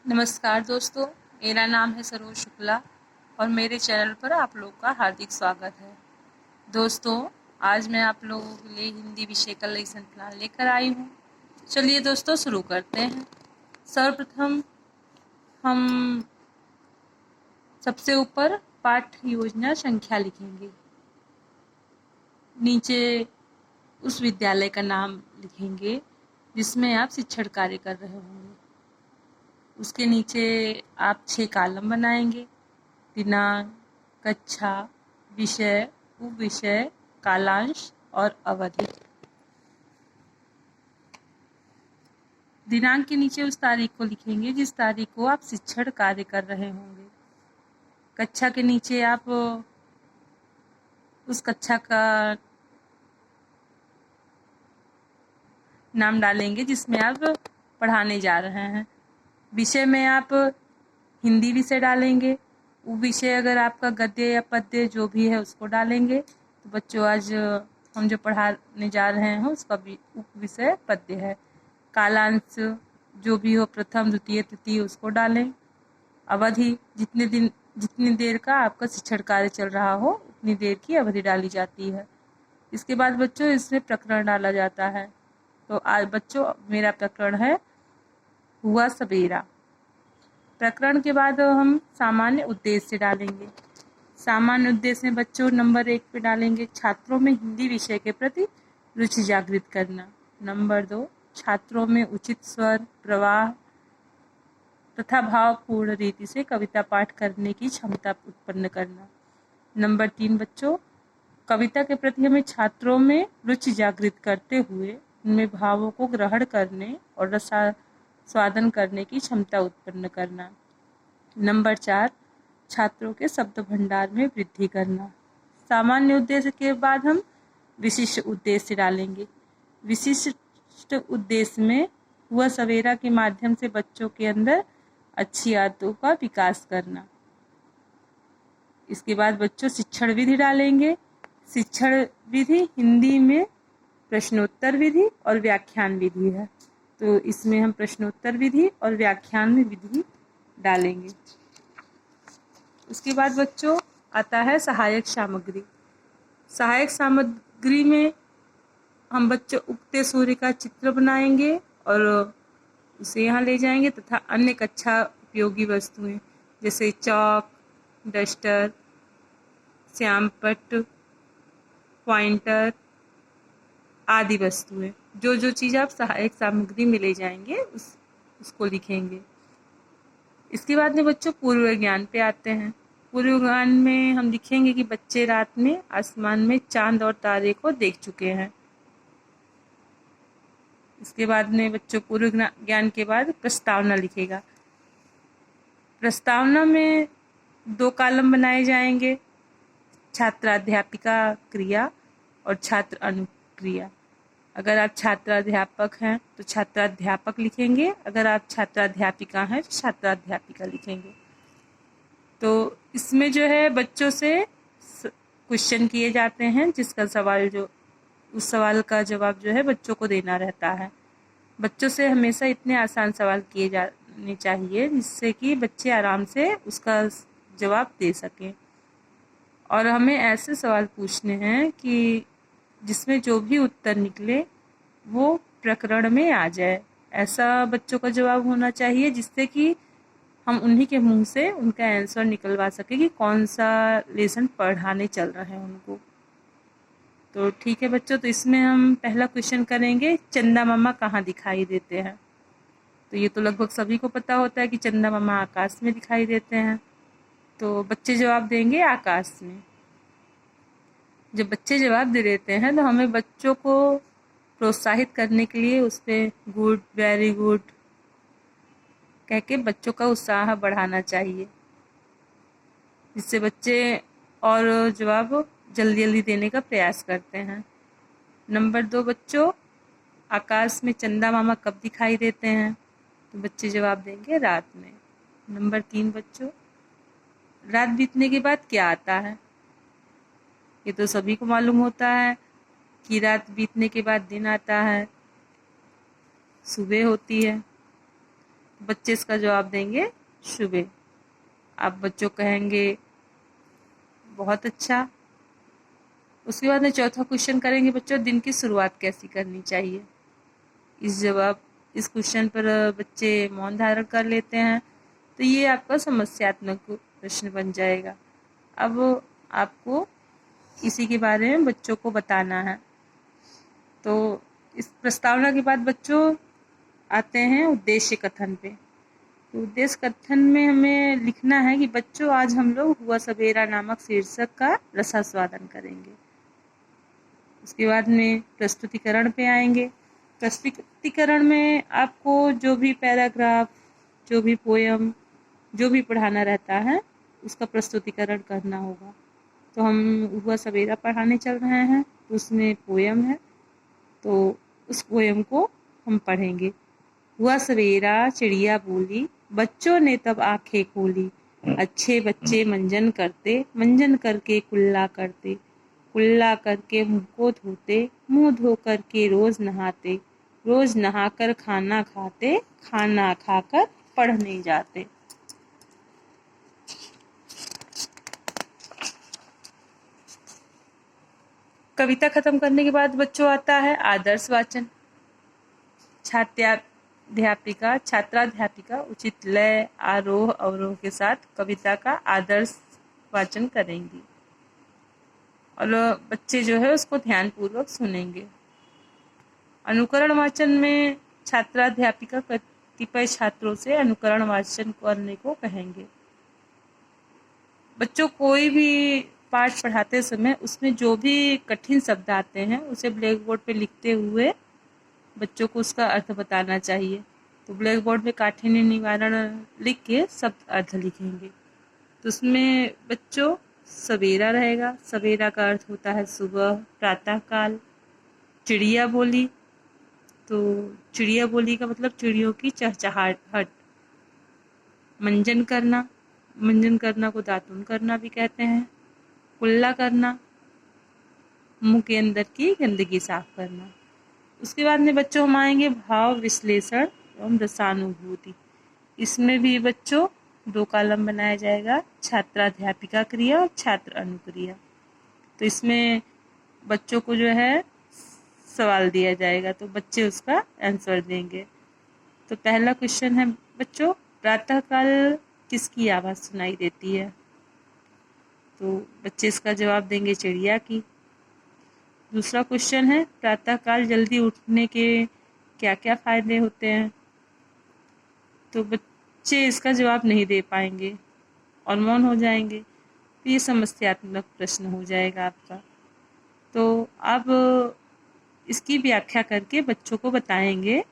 नमस्कार दोस्तों, मेरा नाम है सरोज शुक्ला और मेरे चैनल पर आप लोग का हार्दिक स्वागत है। दोस्तों, आज मैं आप लोगों के लिए हिंदी विषय का लेसन प्लान लेकर आई हूँ। चलिए दोस्तों शुरू करते हैं। सर्वप्रथम हम सबसे ऊपर पाठ्य योजना संख्या लिखेंगे। नीचे उस विद्यालय का नाम लिखेंगे जिसमें आप शिक्षण कार्य कर रहे होंगे। उसके नीचे आप 6 कॉलम बनाएंगे। दिनांक, कक्षा, विषय, उपविषय, कालांश और अवधि। दिनांक के नीचे उस तारीख को लिखेंगे जिस तारीख को आप शिक्षण कार्य कर रहे होंगे। कक्षा के नीचे आप उस कक्षा का नाम डालेंगे जिसमें आप पढ़ाने जा रहे हैं। विषय में आप हिंदी विषय डालेंगे। वो विषय अगर आपका गद्य या पद्य जो भी है उसको डालेंगे। तो बच्चों, आज हम जो पढ़ाने जा रहे हैं उसका उप विषय पद्य है। कालांश जो भी हो, प्रथम, द्वितीय, तृतीय, उसको डालें। अवधि जितनी देर का आपका शिक्षण कार्य चल रहा हो उतनी देर की अवधि डाली जाती है। इसके बाद बच्चों इसमें प्रकरण डाला जाता है। तो आज बच्चों मेरा प्रकरण है हुआ सवेरा। प्रकरण के बाद हम सामान्य उद्देश्य डालेंगे। सामान्य उद्देश्य में बच्चों नंबर 1 पे डालेंगे छात्रों में हिंदी विषय के प्रति रुचि जागृत करना। नंबर 2, छात्रों में उचित स्वर, प्रवाह तथा भावपूर्ण रीति से कविता पाठ करने की क्षमता उत्पन्न करना। नंबर 3 बच्चों, कविता के प्रति हमें छात्रों में रुचि जागृत करते हुए उनमें भावों को ग्रहण करने और रसास्वादन करने की क्षमता उत्पन्न करना। नंबर 4, छात्रों के शब्द भंडार में वृद्धि करना। सामान्य उद्देश्य के बाद हम विशिष्ट उद्देश्य डालेंगे। विशिष्ट उद्देश्य में हुआ सवेरा के माध्यम से बच्चों के अंदर अच्छी आदतों का विकास करना। इसके बाद बच्चों शिक्षण विधि डालेंगे। शिक्षण विधि हिंदी में प्रश्नोत्तर विधि और व्याख्यान विधि है। तो इसमें हम प्रश्नोत्तर विधि और व्याख्यान विधि डालेंगे। उसके बाद बच्चों आता है सहायक सामग्री। सहायक सामग्री में हम बच्चों उगते सूर्य का चित्र बनाएंगे और उसे यहाँ ले जाएंगे तथा अन्य कक्षा उपयोगी वस्तुएं जैसे चॉक, डस्टर, श्यामपट्ट, पॉइंटर आदि वस्तुएं, जो चीज़ आप सहायक सामग्री में ले जाएंगे उसको लिखेंगे। इसके बाद में बच्चों पूर्व ज्ञान पे आते हैं। पूर्व ज्ञान में हम लिखेंगे कि बच्चे रात में आसमान में चांद और तारे को देख चुके हैं। इसके बाद में बच्चों पूर्व ज्ञान के बाद प्रस्तावना लिखेगा। प्रस्तावना में 2 कॉलम बनाए जाएंगे, छात्राध्यापिका क्रिया और छात्र अनुक्रिया। अगर आप छात्राध्यापक हैं तो छात्राध्यापक लिखेंगे, अगर आप छात्राध्यापिका हैं तो छात्राध्यापिका लिखेंगे। तो इसमें जो है बच्चों से क्वेश्चन किए जाते हैं जिसका सवाल जो उस सवाल का जवाब जो है बच्चों को देना रहता है। बच्चों से हमेशा इतने आसान सवाल किए जाने चाहिए जिससे कि बच्चे आराम से उसका जवाब दे सकें। और हमें ऐसे सवाल पूछने हैं कि जिसमें जो भी उत्तर निकले वो प्रकरण में आ जाए। ऐसा बच्चों का जवाब होना चाहिए जिससे कि हम उन्हीं के मुंह से उनका आंसर निकलवा सके कि कौन सा लेसन पढ़ाने चल रहे हैं उनको। तो ठीक है बच्चों, तो इसमें हम पहला क्वेश्चन करेंगे, चंदा मामा कहाँ दिखाई देते हैं। तो ये तो लगभग सभी को पता होता है कि चंदा मामा आकाश में दिखाई देते हैं। तो बच्चे जवाब देंगे आकाश में। जब बच्चे जवाब दे देते हैं तो हमें बच्चों को प्रोत्साहित करने के लिए उस पर गुड, वेरी गुड कह के बच्चों का उत्साह बढ़ाना चाहिए, जिससे बच्चे और जवाब जल्दी जल्दी देने का प्रयास करते हैं। नंबर 2 बच्चों, आकाश में चंदा मामा कब दिखाई देते हैं। तो बच्चे जवाब देंगे रात में। नंबर 3 बच्चों, रात बीतने के बाद क्या आता है। ये तो सभी को मालूम होता है कि रात बीतने के बाद दिन आता है, सुबह होती है। बच्चे इसका जवाब देंगे सुबह। आप बच्चों कहेंगे बहुत अच्छा। उसके बाद में चौथा क्वेश्चन करेंगे बच्चों, दिन की शुरुआत कैसी करनी चाहिए। इस क्वेश्चन पर बच्चे मौन धारण कर लेते हैं, तो ये आपका समस्यात्मक प्रश्न बन जाएगा। अब आपको इसी के बारे में बच्चों को बताना है। तो इस प्रस्तावना के बाद बच्चों आते हैं उद्देश्य कथन पे। तो उद्देश्य कथन में हमें लिखना है कि बच्चों आज हम लोग हुआ सवेरा नामक शीर्षक का रसास्वादन करेंगे। उसके बाद में प्रस्तुतिकरण पे आएंगे। प्रस्तुतिकरण में आपको जो भी पैराग्राफ, जो भी पोयम, जो भी पढ़ाना रहता है उसका प्रस्तुतिकरण करना होगा। तो हम हुआ सवेरा पढ़ाने चल रहे हैं, तो उसमें पोयम है, तो उस पोयम को हम पढ़ेंगे। हुआ सवेरा चिड़िया बोली, बच्चों ने तब आंखें खोली। अच्छे बच्चे मंजन करते, मंजन करके कुल्ला करते, कुल्ला करके मुंह को धोते, मुंह धो करके रोज नहाते, रोज नहाकर खाना खाते, खाना खाकर पढ़ने जाते। कविता खत्म करने के बाद बच्चों आता है आदर्श वाचन। छात्राध्यापिका उचित लय, आरोह अवरोह के साथ कविता का आदर्श वाचन करेंगी और बच्चे जो है उसको ध्यानपूर्वक सुनेंगे। अनुकरण वाचन में छात्राध्यापिका कतिपय छात्रों से अनुकरण वाचन करने को कहेंगे। बच्चों कोई भी पाठ पढ़ाते समय उसमें जो भी कठिन शब्द आते हैं उसे ब्लैक बोर्ड पे लिखते हुए बच्चों को उसका अर्थ बताना चाहिए। तो ब्लैक बोर्ड पे काठिन्य निवारण लिख के शब्द अर्थ लिखेंगे। तो उसमें बच्चों सवेरा रहेगा। सवेरा का अर्थ होता है सुबह, प्रातः काल। चिड़िया बोली, तो चिड़िया बोली का मतलब चिड़ियों की चहचहाहट। मंजन करना, मंजन करना को दातुन करना भी कहते हैं। कुल्ला करना, मुंह के अंदर की गंदगी साफ करना। उसके बाद में बच्चों हम आएंगे भाव विश्लेषण एवं रसानुभूति। इसमें भी बच्चों 2 कॉलम बनाया जाएगा, छात्राध्यापिका क्रिया और छात्र अनुक्रिया। तो इसमें बच्चों को जो है सवाल दिया जाएगा, तो बच्चे उसका आंसर देंगे। तो पहला क्वेश्चन है बच्चों, प्रातःकाल किसकी आवाज़ सुनाई देती है। तो बच्चे इसका जवाब देंगे चिड़िया की। दूसरा क्वेश्चन है, प्रातःकाल जल्दी उठने के क्या क्या फायदे होते हैं। तो बच्चे इसका जवाब नहीं दे पाएंगे और मौन हो जाएंगे। तो ये समस्यात्मक प्रश्न हो जाएगा आपका। तो आप इसकी व्याख्या करके बच्चों को बताएंगे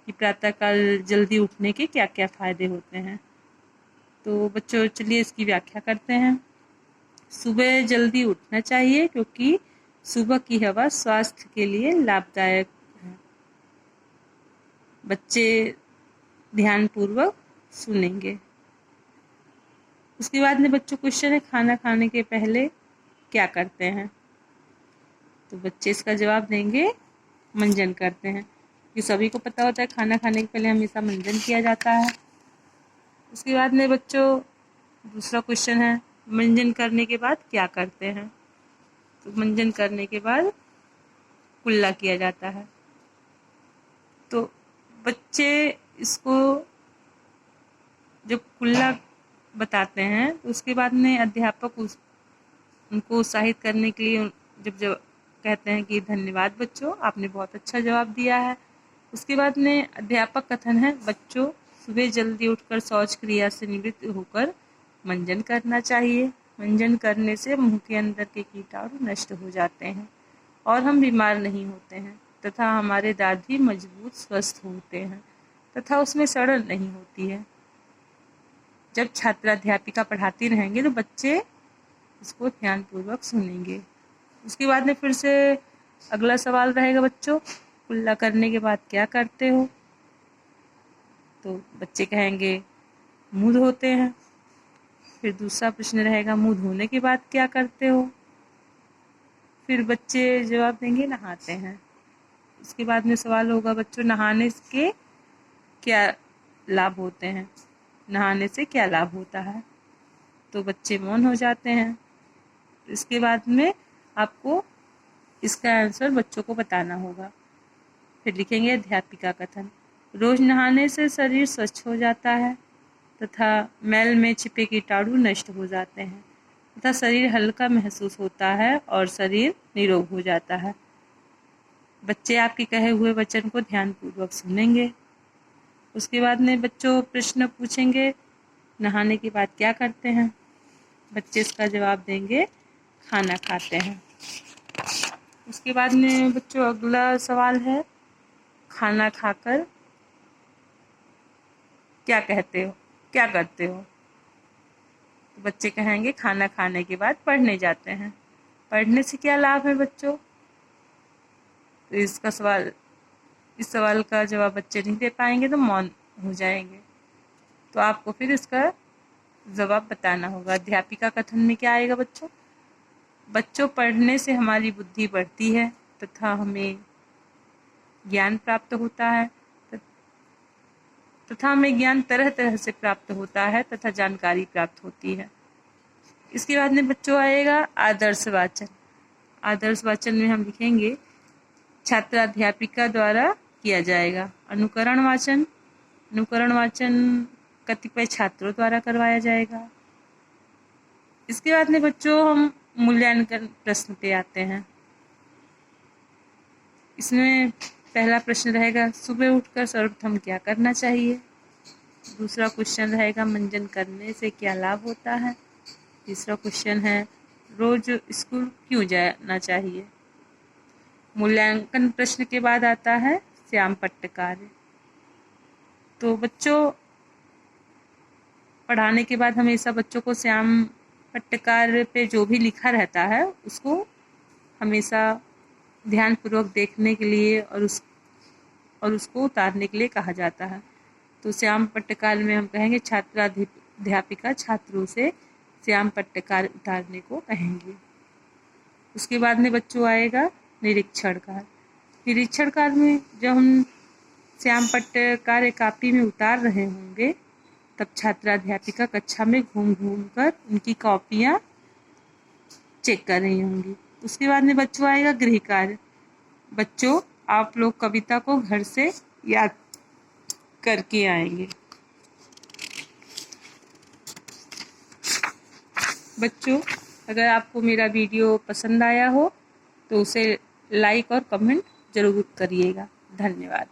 कि प्रातःकाल जल्दी उठने के क्या क्या फायदे होते हैं। तो बच्चों चलिए इसकी व्याख्या करते हैं। सुबह जल्दी उठना चाहिए क्योंकि सुबह की हवा स्वास्थ्य के लिए लाभदायक है। बच्चे ध्यानपूर्वक सुनेंगे। उसके बाद में बच्चों क्वेश्चन है, खाना खाने के पहले क्या करते हैं। तो बच्चे इसका जवाब देंगे मंजन करते हैं। ये सभी को पता होता है खाना खाने के पहले हमेशा मंजन किया जाता है। उसके बाद में बच्चों दूसरा क्वेश्चन है, मंजन करने के बाद क्या करते हैं। तो मंजन करने के बाद कुल्ला किया जाता है। तो बच्चे इसको जब कुल्ला बताते हैं तो उसके बाद में अध्यापक उनको उत्साहित करने के लिए जब कहते हैं कि धन्यवाद बच्चों, आपने बहुत अच्छा जवाब दिया है। उसके बाद में अध्यापक कथन है, बच्चों सुबह जल्दी उठकर शौच क्रिया से निवृत्त होकर मंजन करना चाहिए। मंजन करने से मुंह के अंदर के कीटाणु नष्ट हो जाते हैं और हम बीमार नहीं होते हैं तथा हमारे दांत भी मजबूत स्वस्थ होते हैं तथा उसमें सड़न नहीं होती है। जब छात्राध्यापिका पढ़ाती रहेंगे तो बच्चे इसको ध्यानपूर्वक सुनेंगे। उसके बाद में फिर से अगला सवाल रहेगा बच्चों, कुल्ला करने के बाद क्या करते हो। तो बच्चे कहेंगे मुंह धोते हैं। फिर दूसरा प्रश्न रहेगा, मुंह धोने के बाद क्या करते हो। फिर बच्चे जवाब देंगे नहाते हैं। उसके बाद में सवाल होगा बच्चों, नहाने के क्या लाभ होते हैं, नहाने से क्या लाभ होता है। तो बच्चे मौन हो जाते हैं। इसके बाद में आपको इसका आंसर बच्चों को बताना होगा। फिर लिखेंगे अध्यापिका कथन। रोज नहाने से शरीर स्वच्छ हो जाता है तथा मैल में छिपे कीटाणु नष्ट हो जाते हैं तथा शरीर हल्का महसूस होता है और शरीर निरोग हो जाता है। बच्चे आपके कहे हुए वचन को ध्यानपूर्वक सुनेंगे। उसके बाद में बच्चों प्रश्न पूछेंगे, नहाने के बाद क्या करते हैं? बच्चे इसका जवाब देंगे, खाना खाते हैं। उसके बाद में बच्चों अगला सवाल है, खाना खाकर क्या कहते हो, क्या करते हो? तो बच्चे कहेंगे खाना खाने के बाद पढ़ने जाते हैं। पढ़ने से क्या लाभ है बच्चों? तो इस सवाल का जवाब बच्चे नहीं दे पाएंगे तो मौन हो जाएंगे। तो आपको फिर इसका जवाब बताना होगा। अध्यापिका कथन में क्या आएगा बच्चों? बच्चों पढ़ने से हमारी बुद्धि बढ़ती है तथा हमें ज्ञान प्राप्त होता है तथा हमें ज्ञान तरह तरह से प्राप्त होता है तथा जानकारी प्राप्त होती है। इसके बाद में बच्चों आएगा आदर्श वाचन। आदर्श वाचन में हम लिखेंगे छात्र अध्यापिका द्वारा किया जाएगा। अनुकरण वाचन कतिपय छात्रों द्वारा करवाया जाएगा। इसके बाद में बच्चों हम मूल्यांकन प्रश्न पे आते हैं। इसमें पहला प्रश्न रहेगा, सुबह उठकर सर्वप्रथम क्या करना चाहिए? दूसरा क्वेश्चन रहेगा, मंजन करने से क्या लाभ होता है? तीसरा क्वेश्चन है, रोज स्कूल क्यों जाना चाहिए? मूल्यांकन प्रश्न के बाद आता है श्याम पट्ट कार्य। तो बच्चों पढ़ाने के बाद हमेशा बच्चों को श्याम पट्ट कार्य पे जो भी लिखा रहता है उसको हमेशा ध्यानपूर्वक देखने के लिए और उसको उतारने के लिए कहा जाता है। तो श्याम पट्टकार में हम कहेंगे छात्राध्यापिका छात्रों से श्याम पट्टकार उतारने को कहेंगे। उसके बाद में बच्चों आएगा निरीक्षण कार्य। निरीक्षण कार्य में जब हम श्याम पट्टकार कापी में उतार रहे होंगे तब छात्राध्यापिका कक्षा में घूम घूम कर उनकी कॉपियाँ चेक कर रही होंगी। उसके बाद में बच्चों आएगा गृह कार्य। बच्चों आप लोग कविता को घर से याद करके आएंगे। बच्चों अगर आपको मेरा वीडियो पसंद आया हो तो उसे लाइक और कमेंट जरूर करिएगा। धन्यवाद।